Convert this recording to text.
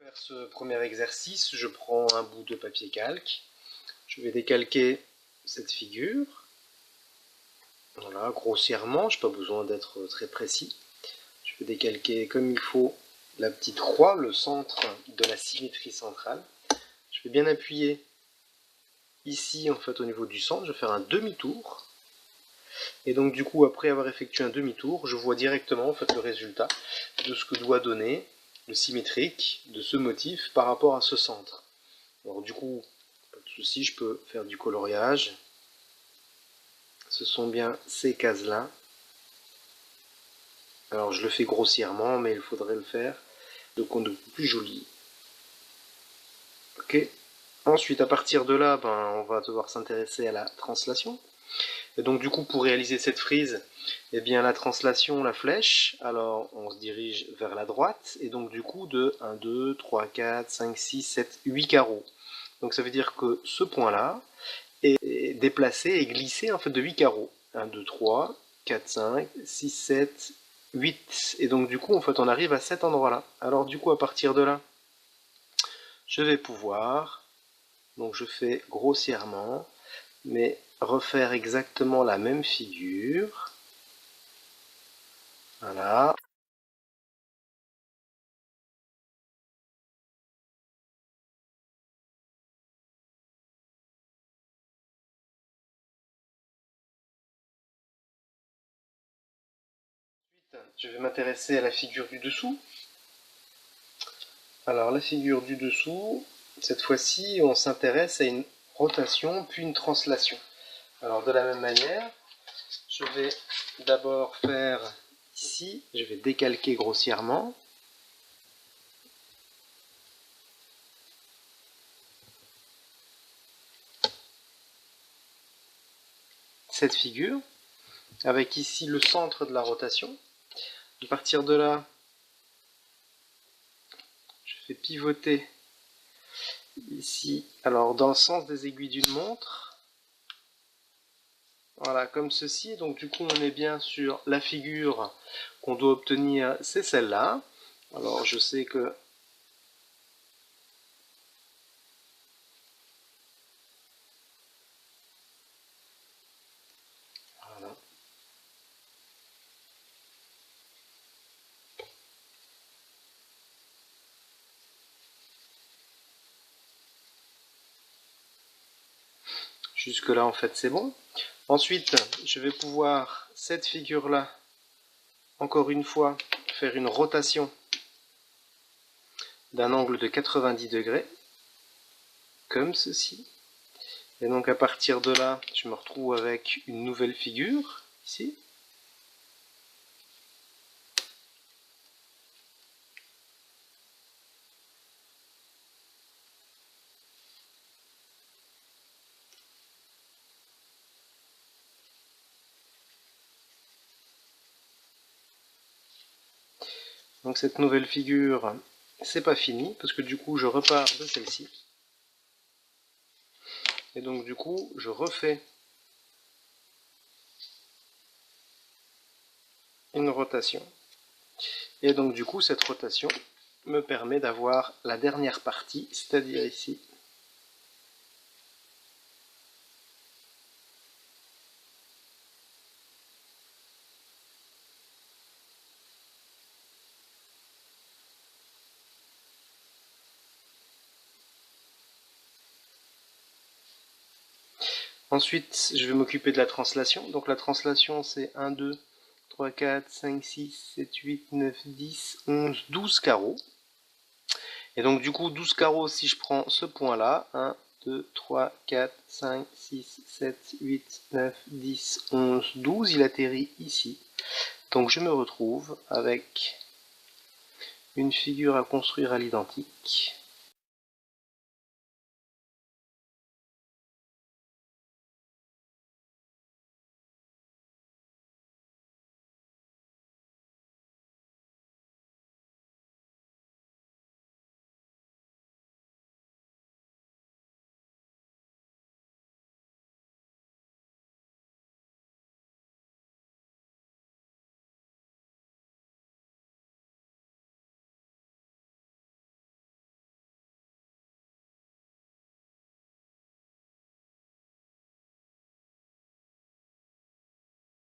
faire ce premier exercice, je prends un bout de papier calque, je vais décalquer cette figure, voilà, grossièrement, je n'ai pas besoin d'être très précis. Je vais décalquer comme il faut la petite croix, le centre de la symétrie centrale. Je vais bien appuyer ici en fait au niveau du centre, je vais faire un demi-tour. Et donc du coup après avoir effectué un demi-tour, je vois directement en fait le résultat de ce que doit donner le symétrique de ce motif par rapport à ce centre. Alors du coup, pas de souci, je peux faire du coloriage. Ce sont bien ces cases-là. Alors je le fais grossièrement, mais il faudrait le faire de compte plus joli. Ok. Ensuite, à partir de là, on va devoir s'intéresser à la translation. Et donc du coup, pour réaliser cette frise, eh bien la translation, la flèche, alors on se dirige vers la droite, et donc du coup de 1, 2, 3, 4, 5, 6, 7, 8 carreaux. Donc ça veut dire que ce point-là est déplacé et glissé en fait de 8 carreaux. 1, 2, 3, 4, 5, 6, 7, 8. Et donc du coup, en fait, on arrive à cet endroit-là. Alors du coup, à partir de là, je vais pouvoir, donc je fais grossièrement, mais refaire exactement la même figure. Voilà. Ensuite, je vais m'intéresser à la figure du dessous. Alors la figure du dessous, cette fois-ci, on s'intéresse à une rotation puis une translation. Alors de la même manière, je vais d'abord faire ici, je vais décalquer grossièrement. Cette figure, avec ici le centre de la rotation. À partir de là, je fais pivoter ici, alors dans le sens des aiguilles d'une montre. Voilà, comme ceci. Donc du coup, on est bien sur la figure qu'on doit obtenir, c'est celle-là. Alors je sais que voilà. Jusque là, en fait, c'est bon. Ensuite, je vais pouvoir, cette figure-là, encore une fois, faire une rotation d'un angle de 90 degrés, comme ceci. Et donc à partir de là, je me retrouve avec une nouvelle figure, ici. Donc cette nouvelle figure, c'est pas fini, parce que du coup je repars de celle-ci. Et donc du coup, je refais une rotation. Et donc du coup, cette rotation me permet d'avoir la dernière partie, c'est-à-dire ici. Ensuite, je vais m'occuper de la translation. Donc la translation, c'est 1, 2, 3, 4, 5, 6, 7, 8, 9, 10, 11, 12 carreaux. Et donc du coup, 12 carreaux, si je prends ce point-là, 1, 2, 3, 4, 5, 6, 7, 8, 9, 10, 11, 12, il atterrit ici. Donc je me retrouve avec une figure à construire à l'identique.